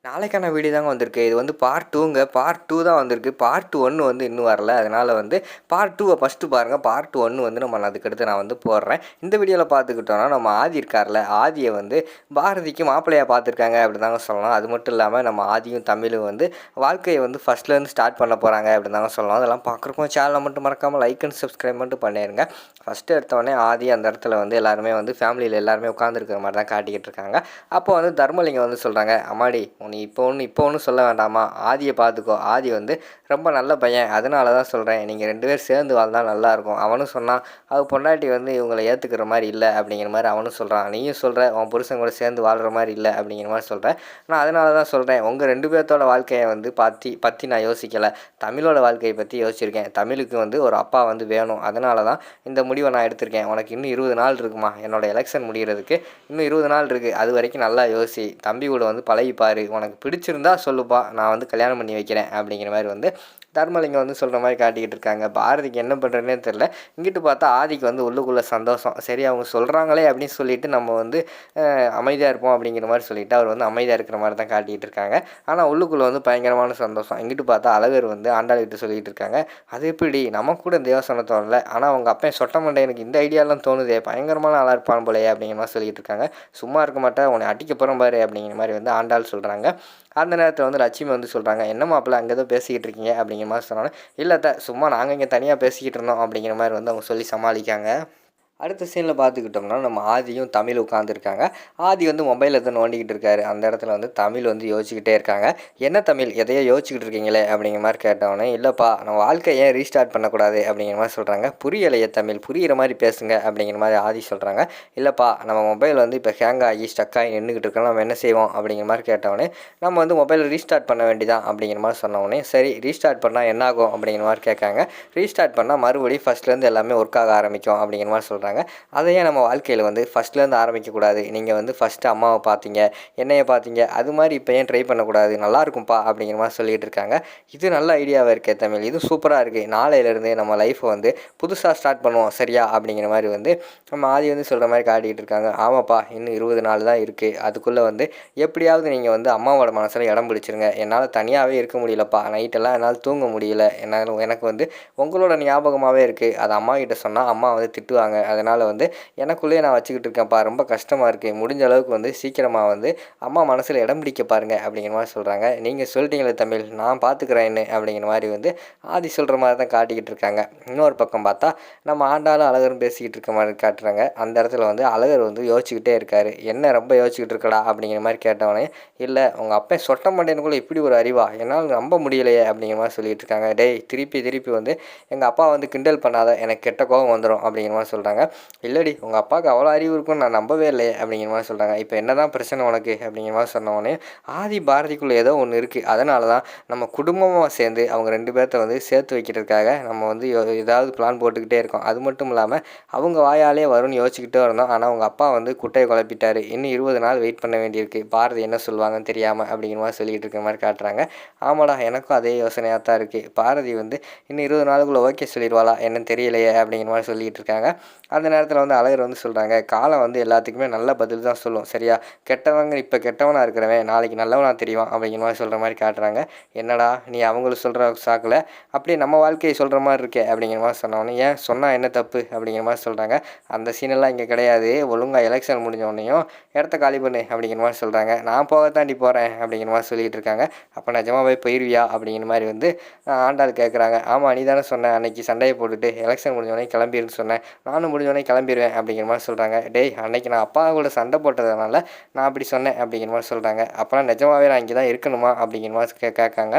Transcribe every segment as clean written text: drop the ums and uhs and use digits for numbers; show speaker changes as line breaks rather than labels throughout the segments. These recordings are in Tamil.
நாளைக்கான வீடியோ தாங்க வந்திருக்கு. இது வந்து பார்ட் 2ங்க. பார்ட் 2 தான் வந்திருக்கு. பார்ட் 1 வந்து இன்னும் வரல. அதனால வந்து பார்ட் 2வ ஃபஸ்ட்டு பாருங்க. பார்ட் 1 வந்து அதுக்கடுத்து நான் வந்து போடுறேன். இந்த வீடியோல பார்த்துக்கிட்டோம்னா, நம்ம ஆதி இருக்கார்ல, ஆதிய வந்து பாரதிக்கு மாப்பிள்ளையா பார்த்துருக்காங்க அப்படி தாங்க சொல்லலாம். அது மட்டும் இல்லாம நம்ம ஆதியும் தமிழும் வந்து வாழ்க்கைய வந்து ஃபஸ்ட்லேருந்து ஸ்டார்ட் பண்ண போகிறாங்க அப்படி தாங்க சொல்லலாம். அதெல்லாம் பார்க்குறப்போ சேனலை மட்டும் மறக்காமல் லைக் அண்ட் சப்ஸ்கிரைப் மட்டும் பண்ணிடுங்க. ஃபஸ்ட்டு எடுத்தோடனே ஆதி அந்த இடத்துல வந்து எல்லாருமே வந்து ஃபேமிலியில் எல்லாருமே உட்காந்துருக்கிற மாதிரி தான் காட்டிக்கிட்டு இருக்காங்க. அப்போ வந்து தர்மலிங்கம் வந்து சொல்கிறாங்க, அம்மாடி நீ இப்போ ஒன்றும் சொல்ல வேண்டாமா, ஆதியை பார்த்துக்கோ, ஆதி வந்து ரொம்ப நல்ல பையன், அதனால தான் சொல்கிறேன், நீங்கள் 2 பேர் சேர்ந்து வாழ்ந்தால் நல்லாயிருக்கும். அவனும் சொன்னான், அது பொண்டாட்டி வந்து இவங்களை ஏற்றுக்கிற மாதிரி இல்லை அப்படிங்கிற மாதிரி அவனும் சொல்கிறான். நீயும் சொல்கிற உன் புருஷன் கூட சேர்ந்து வாழ்கிற மாதிரி இல்லை அப்படிங்கிற மாதிரி சொல்கிறேன். நான் அதனால தான் சொல்கிறேன், உங்கள் 2 பேர்த்தோட வாழ்க்கையை வந்து பற்றி நான் யோசிக்கலை, தமிழோட வாழ்க்கையை பற்றி யோசிச்சிருக்கேன். தமிழுக்கு வந்து ஒரு அப்பா வந்து வேணும், அதனால தான் இந்த முடிவை நான் எடுத்திருக்கேன். உனக்கு இன்னும் 20 நாள் இருக்குமா, என்னோடய எலெக்ஷன் முடிகிறதுக்கு இன்னும் 20 நாள் இருக்குது, அது வரைக்கும் நல்லா யோசி, தம்பி கூட வந்து பழகிப்பார், உனக்கு பிடிச்சிருந்தா சொல்லுப்பா, நான் வந்து கல்யாணம் பண்ணி வைக்கிறேன் அப்படிங்கிற மாதிரி வந்து தர்மலிங்கம் வந்து சொல்கிற மாதிரி காட்டிக்கிட்டு இருக்காங்க. பாரதிக்கு என்ன பண்ணுறதுனே தெரில. இங்கிட்டு பார்த்தா ஆதிக்கு வந்து உள்ளுக்குள்ளே சந்தோஷம். சரி அவங்க சொல்கிறாங்களே அப்படின்னு சொல்லிட்டு நம்ம வந்து அமைதியாக இருப்போம் அப்படிங்கிற மாதிரி சொல்லிவிட்டு அவர் வந்து அமைதியாக இருக்கிற மாதிரி தான் காட்டிக்கிட்டு இருக்காங்க. ஆனால் உள்ளுக்குள்ளே வந்து பயங்கரமான சந்தோஷம். இங்கிட்டு பார்த்தா அழகர் வந்து ஆண்டாள்கிட்ட சொல்லிகிட்டு இருக்காங்க, அது எப்படி நமக்கு கூட இந்த யோசனை தோணலை, ஆனால் அவங்க அப்பா சொட்ட மண்டை எனக்கு இந்த ஐடியாலாம் தோணுதே, பயங்கரமான ஆளாக இருப்பான் போலையே அப்படிங்கிற மாதிரி சொல்லிகிட்டு இருக்காங்க. சும்மா இருக்க மாட்டேன், உன்னை அடிக்க போகிறோம் பாரு அப்படிங்கிற மாதிரி வந்து ஆண்டாள் சொல்கிறாங்க. அந்த நேரத்தில் வந்து லட்சுமி வந்து சொல்கிறாங்க, என்ன மாப்பிள்ள அங்கே தான் பேசிக்கிட்டு இருக்கீங்க அப்படிங்கிற மாதிரி சொன்னாலும், இல்லை சும்மா நாங்கள் இங்கே தனியாக பேசிக்கிட்டு இருந்தோம் அப்படிங்கிற மாதிரி வந்து அவங்க சொல்லி சமாளிக்காங்க. அடுத்த சீனில் பார்த்துக்கிட்டோம்னா நம்ம ஆதியும் தமிழ் உட்காந்துருக்காங்க. ஆதி வந்து மொபைலில் எதுவும் நோண்டிக்கிட்டு இருக்காரு. அந்த இடத்துல வந்து தமிழ் வந்து யோசிச்சுக்கிட்டே இருக்காங்க. என்ன தமிழ் எதையோ யோசிச்சுக்கிட்டு இருக்கீங்களே அப்படிங்கிற மாதிரி கேட்டவொடனே, இல்லைப்பா நம்ம வாழ்க்கையை ஏன் ரீஸ்டார்ட் பண்ணக்கூடாது அப்படிங்கிற மாதிரி சொல்கிறாங்க. புரியலையே தமிழ், புரிகிற மாதிரி பேசுங்க அப்படிங்கிற மாதிரி ஆதி சொல்கிறாங்க. இல்லைப்பா நம்ம மொபைல் வந்து இப்போ ஹேங் ஆகி ஸ்டக் ஆகி நின்றுக்கிட்டு இருக்கோம், நம்ம என்ன செய்வோம் அப்படிங்கிற மாதிரி கேட்டவொடனே, நம்ம வந்து மொபைலை ரீஸ்டார்ட் பண்ண வேண்டியதான் அப்படிங்கிற மாதிரி சொன்னவொடனே, சரி ரீஸ்டார்ட் பண்ணால் என்ன ஆகும் அப்படிங்கிற மாதிரி கேட்காங்க. ரீஸ்டார்ட் பண்ணால் மறுபடியும் ஃபஸ்ட்லேருந்து எல்லாமே ஒர்க் ஆக ஆரம்பிக்கும் அப்படிங்கிற மாதிரி சொல்கிறாங்க. அதையே நம்ம வாழ்க்கையில் வந்து ஃபஸ்ட்லேருந்து ஆரம்பிக்கக்கூடாது, நீங்கள் வந்து ஃபஸ்ட்டு அம்மாவை பார்த்தீங்க, என்னையை பார்த்தீங்க, அது மாதிரி இப்போ ஏன் ட்ரை பண்ணக்கூடாது, நல்லாயிருக்கும்ப்பா அப்படிங்கிற மாதிரி சொல்லிகிட்டு இருக்காங்க. இது நல்ல ஐடியாவாக இருக்கே தமிழ், இது சூப்பராக இருக்குது, நாளையிலேருந்து நம்ம லைஃப்பை வந்து புதுசாக ஸ்டார்ட் பண்ணுவோம் சரியா அப்படிங்கிற மாதிரி வந்து நம்ம ஆதி வந்து சொல்கிற மாதிரி காட்டிகிட்டு இருக்காங்க. ஆமாப்பா இன்னும் 20 நாள் தான் இருக்குது, அதுக்குள்ளே வந்து எப்படியாவது நீங்கள் வந்து அம்மாவோட மனசில் இடம் பிடிச்சிருங்க, என்னால் தனியாகவே இருக்க முடியலப்பா, நைட்டெல்லாம் என்னால் தூங்க முடியல, எனக்கு வந்து உங்களோட ஞாபகமாகவே இருக்குது, அது அம்மா கிட்ட சொன்னால் அம்மா வந்து திட்டுவாங்க, அதனால் வந்து எனக்குள்ளேயே நான் வச்சுக்கிட்டு இருக்கேன்ப்பா, ரொம்ப கஷ்டமாக இருக்குது, முடிஞ்ச அளவுக்கு வந்து சீக்கிரமாக வந்து அம்மா மனசில் இடம் பிடிக்க பாருங்கள் அப்படிங்கிற மாதிரி சொல்கிறாங்க. நீங்கள் சொல்லிட்டீங்களே தமிழ், நான் பார்த்துக்கிறேன்னு அப்படிங்கிற மாதிரி வந்து ஆதி சொல்கிற மாதிரி தான் காட்டிக்கிட்டு இருக்காங்க. இன்னொரு பக்கம் பார்த்தா நம்ம ஆண்டாலும் அழகரும் பேசிக்கிட்டு இருக்க மாதிரி காட்டுறாங்க. அந்த இடத்துல வந்து அழகர் வந்து யோசிச்சுக்கிட்டே இருக்கார். என்ன ரொம்ப யோசிச்சுக்கிட்டு இருக்கடா அப்படிங்கிற மாதிரி கேட்டவனே, இல்லை உங்கள் அப்பா சொட்ட மாட்டேனுக்குள்ளே இப்படி ஒரு அறிவா, என்னால் நம்ப முடியலையே அப்படிங்கிற மாதிரி சொல்லிகிட்டு இருக்காங்க. டேய் திருப்பி வந்து எங்கள் அப்பா வந்து கிண்டல் பண்ணாத, எனக்கு கெட்ட கோபம் வந்துடும் அப்படிங்கிற மாதிரி சொல்கிறாங்க. இல்லடி உங்கள் அப்பாவுக்கு அவ்வளோ அறிவு இருக்குன்னு நான் நம்பவே இல்லையே அப்படிங்கிற மாதிரி சொல்கிறாங்க. இப்போ என்ன தான் பிரச்சனை உனக்கு அப்படிங்கிற மாதிரி சொன்னவொடனே, ஆதி பாரதிக்குள்ளே ஏதோ ஒன்று இருக்குது, அதனால தான் நம்ம குடும்பமாக சேர்ந்து அவங்க 2 பேர்த்த வந்து சேர்த்து வைக்கிறதுக்காக நம்ம வந்து ஏதாவது பிளான் போட்டுக்கிட்டே இருக்கோம். அது மட்டும் இல்லாமல் அவங்க வாயாலே வரும்னு யோசிச்சுக்கிட்டே இருந்தோம். ஆனால் அவங்க அப்பா வந்து குட்டையை குழப்பிட்டார், இன்னும் 20 நாள் வெயிட் பண்ண வேண்டியிருக்கு, பாரதி என்ன சொல்லுவாங்கன்னு தெரியாமல் அப்படிங்கிற மாதிரி சொல்லிகிட்டு இருக்கிற மாதிரி காட்டுறாங்க. ஆமாடா எனக்கும் அதே யோசனையாக தான் இருக்குது, பாரதி வந்து இன்னும் 20 நாளுக்குள்ளே ஓகே சொல்லிடுவாளா என்னன்னு தெரியலையே அப்படிங்கிற மாதிரி சொல்லிகிட்டு இருக்காங்க. அந்த நேரத்தில் வந்து அழகர் வந்து சொல்கிறாங்க, காலம் வந்து எல்லாத்துக்குமே நல்ல பதில் தான் சொல்லும் சரியா, கெட்டவங்க இப்போ கெட்டவனாக இருக்கிறவன் நாளைக்கு நல்லவனாக தெரியும் அப்படிங்கிற மாதிரி சொல்கிற மாதிரி காட்டுறாங்க. என்னடா நீ அவங்களுக்கு சொல்கிற சாக்கில் அப்படியே நம்ம வாழ்க்கையை சொல்கிற மாதிரி இருக்கே அப்படிங்கிற மாதிரி சொன்னவொடனே, ஏன் சொன்னால் என்ன தப்பு அப்படிங்கிற மாதிரி சொல்கிறாங்க. அந்த சீனெல்லாம் இங்கே கிடையாது, ஒழுங்காக எலெக்ஷன் முடிஞ்சோடனையும் இடத்த காலி பண்ணு அப்படிங்கிற மாதிரி சொல்கிறாங்க. நான் தாண்டி போகிறேன் அப்படிங்கிற மாதிரி சொல்லிகிட்டு இருக்காங்க. அப்போ நிஜமாவே போயிடுவியா அப்படிங்கிற மாதிரி வந்து ஆண்டாள் கேட்குறாங்க. ஆமாம் நீ தானே சொன்னேன் அன்றைக்கி சண்டையை போட்டுட்டு எலெக்ஷன் முடிஞ்சோடனே கிளம்பிடுன்னு சொன்னேன், நானும் முடிஞ்சோடனே கிளம்பிடுவேன் அப்படிங்கிற மாதிரி சொல்கிறாங்க. டேய் அன்னைக்கு நான் அப்பா கூட சண்டை போட்டதுனால நான் அப்படி சொன்னேன் அப்படிங்கிற மாதிரி சொல்கிறாங்க. அப்போனா நிஜமாவே நான் இங்கே தான் இருக்கணுமா அப்படிங்கிற மாதிரி கேட்காங்க.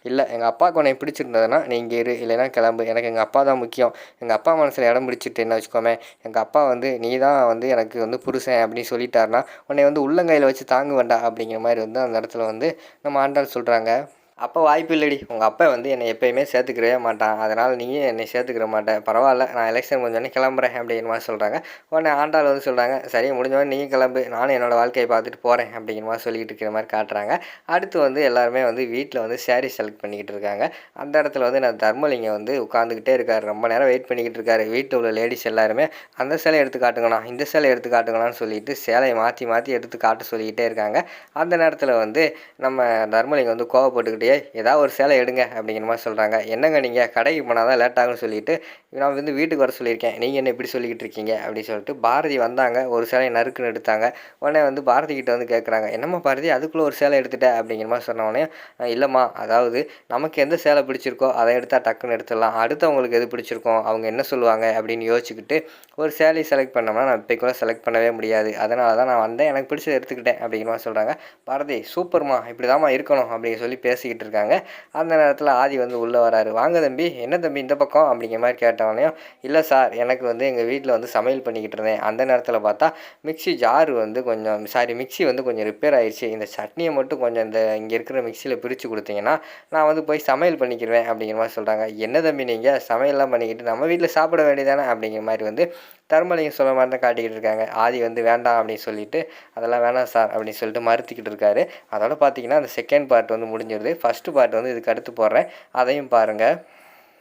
இல்லை எங்கள் அப்பாவுக்கு உன்னை பிடிச்சிருந்ததுன்னா நீ இங்கே இரு, இல்லைன்னா கிளம்பு, எனக்கு எங்கள் அப்பா தான் முக்கியம், எங்கள் அப்பா மனசில் இடம் பிடிச்சிட்டுன்னு வச்சுக்கோமே, எங்கள் அப்பா வந்து நீ தான் வந்து எனக்கு வந்து புருஷன் அப்படின்னு சொல்லிட்டாருன்னா உன்னை வந்து உள்ளங்கையில் வச்சு தாங்க வேண்டாம் அப்படிங்கிற மாதிரி வந்து அந்த இடத்துல வந்து நம்ம ஆண்டாள் சொல்கிறாங்க. அப்போ வாய்ப்பு இல்லடி, உங்கள் அப்பா வந்து என்னை எப்பயுமே சேர்த்துக்கிறவே மாட்டான், அதனால் நீயும் என்னை சேர்த்துக்கிற மாட்டேன், பரவாயில்ல நான் எலெக்ஷன் முடிஞ்சோடனே கிளம்புறேன் அப்படிங்கிற மாதிரி சொல்கிறாங்க. உடனே ஆண்டாள் வந்து சொல்கிறாங்க, சரி முடிஞ்சோடனே நீயும் கிளம்பு, நானும் என்னோடய வாழ்க்கையை பார்த்துட்டு போகிறேன் அப்படிங்கிற மாதிரி சொல்லிக்கிட்டு இருக்கிற மாதிரி காட்டுறாங்க. அடுத்து வந்து எல்லாருமே வந்து வீட்டில் வந்து சேரீ செலக்ட் பண்ணிக்கிட்டு இருக்காங்க. அந்த இடத்துல வந்து நான் தர்மலிங்கம் வந்து உட்காந்துக்கிட்டே இருக்கார், ரொம்ப நேரம் வெயிட் பண்ணிக்கிட்டு இருக்காரு. வீட்டில் உள்ள லேடிஸ் எல்லாருமே அந்த சேலை எடுத்து காட்டுங்கண்ணா, இந்த சேலை எடுத்து காட்டுங்களான்னு சொல்லிட்டு சேலையை மாற்றி மாற்றி எடுத்து காட்ட சொல்லிக்கிட்டே இருக்காங்க. அந்த நேரத்தில் வந்து நம்ம தர்மலிங்கம் வந்து கோவப்பட்டுக்கிட்டே ஏதாவது ஒரு சேலை எடுங்க அப்படிங்கிற மாதிரி சொல்கிறாங்க. என்னங்க நீங்கள் கடைக்கு போனால் தான் லேட் ஆகும்னு சொல்லிட்டு நான் வந்து வீட்டுக்கு வர சொல்லியிருக்கேன், நீங்கள் என்ன இப்படி சொல்லிக்கிட்டு இருக்கீங்க அப்படின்னு சொல்லிட்டு பாரதி வந்தாங்க. ஒரு சேலையை நறுக்குன்னு எடுத்தாங்க. உடனே வந்து பாரதி கிட்ட வந்து கேட்குறாங்க, என்னம்மா பாரதி அதுக்குள்ளே ஒரு சேலை எடுத்துட்ட அப்படிங்கிற மாதிரி சொன்ன உடனே, இல்லைம்மா அதாவது நமக்கு எந்த சேலை பிடிச்சிருக்கோ அதை எடுத்தால் டக்குன்னு எடுத்துடலாம், அடுத்தவங்களுக்கு எது பிடிச்சிருக்கோம் அவங்க என்ன சொல்லுவாங்க அப்படின்னு யோசிச்சுக்கிட்டு ஒரு சேலை செலக்ட் பண்ணோம்னா நான் இப்போக்குள்ளே செலக்ட் பண்ணவே முடியாது, அதனால தான் நான் வந்தேன், எனக்கு பிடிச்சதை எடுத்துக்கிட்டேன் அப்படிங்கிற மாதிரி சொல்கிறாங்க. பாரதி சூப்பர்மா, இப்படி தாம்மா இருக்கணும் அப்படின்னு சொல்லி பேசிக்கிட்டு இருக்காங்க. அந்த நேரத்தில் ஆதி வந்து உள்ளே வராரு. வாங்க தம்பி, என்ன தம்பி இந்த பக்கம் அப்படிங்கிற மாதிரி கேட்டவனையும், இல்லை சார் எனக்கு வந்து எங்கள் வீட்டில் வந்து சமையல் பண்ணிக்கிட்டு இருந்தேன், அந்த நேரத்தில் பார்த்தா மிக்ஸி ஜார் வந்து கொஞ்சம் மிக்ஸி வந்து கொஞ்சம் ரிப்பேர் ஆயிடுச்சு, இந்த சட்னியை மட்டும் கொஞ்சம் இந்த இங்கே இருக்கிற மிக்ஸியில் பிரித்து கொடுத்தீங்கன்னா நான் வந்து போய் சமையல் பண்ணிக்கிடுவேன் அப்படிங்கிற மாதிரி சொல்கிறாங்க. என்ன தம்பி நீங்கள் சமையல்லாம் பண்ணிக்கிட்டு நம்ம வீட்டில் சாப்பிட வேண்டியதானே அப்படிங்கிற மாதிரி வந்து தர்மலிங்கம் சொல்ல மாதிரி தான் காட்டிக்கிட்டு இருக்காங்க. ஆதி வந்து வேண்டாம் அப்படின்னு சொல்லிட்டு, அதெல்லாம் வேணாம் சார் அப்படின்னு சொல்லிட்டு மறுத்திக்கிட்டு இருக்காரு. அதோட பார்த்தீங்கன்னா அந்த செகண்ட் பார்ட் வந்து முடிஞ்சிருது. ஃபஸ்ட்டு பார்ட் வந்து இதுக்கு அடுத்து போடுறேன், அதையும் பாருங்கள்.